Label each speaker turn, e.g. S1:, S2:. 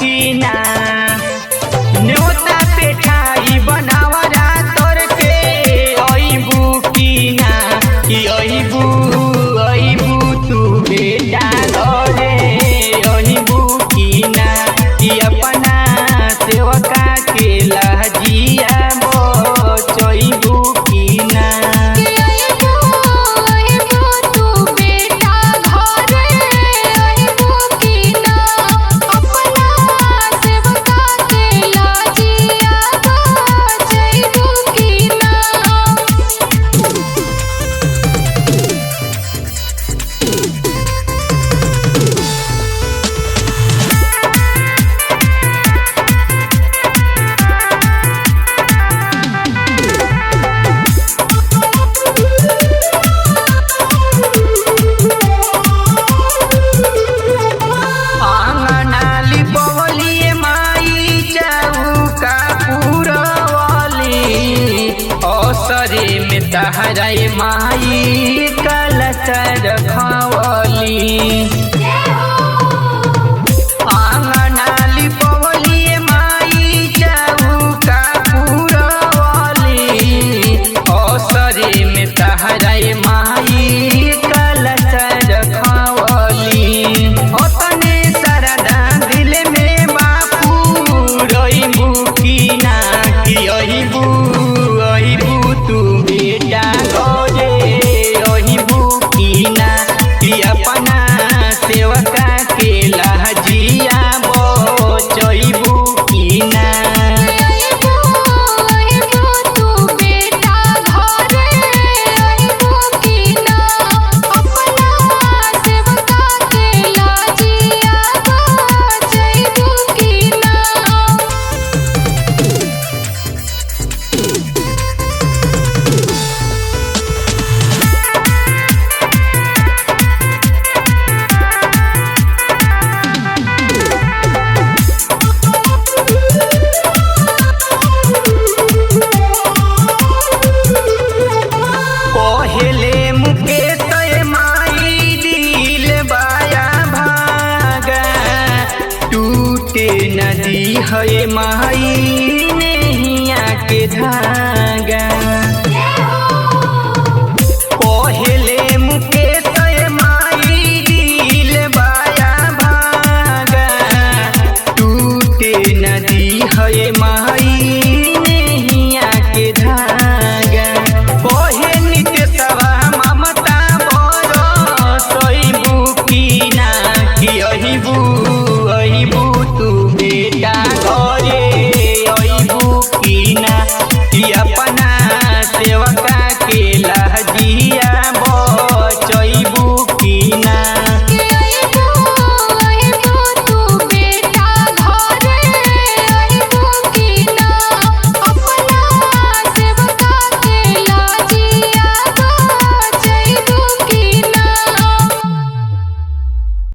S1: की ना न्योता पेठाई बनावरा तोर के अइबू की ना कि अइबू तू बेटा घरे अइबू की ना कि अपना सेवका के लहजिया बचइबू की ना तहराए माई कलशर खवली आंगनाली पवली माई चौका पुरवली असरे में तहराए माई कलशर खवली ओतने सरदा दिल में बापू रइबू की ना कि अइबू तू बेटा घरे अइबू की ना कि अपना सेवका के लहजिया बचइबू की ना नदी है माई नैया के धागा पहले मुकेश माई दिल बाया भागा टूटे नदी है माई नैया के धागा बहे नित्य सभा ममता बरसइबू की ना कि अइबू तू बेटा घरे अइबू की ना कि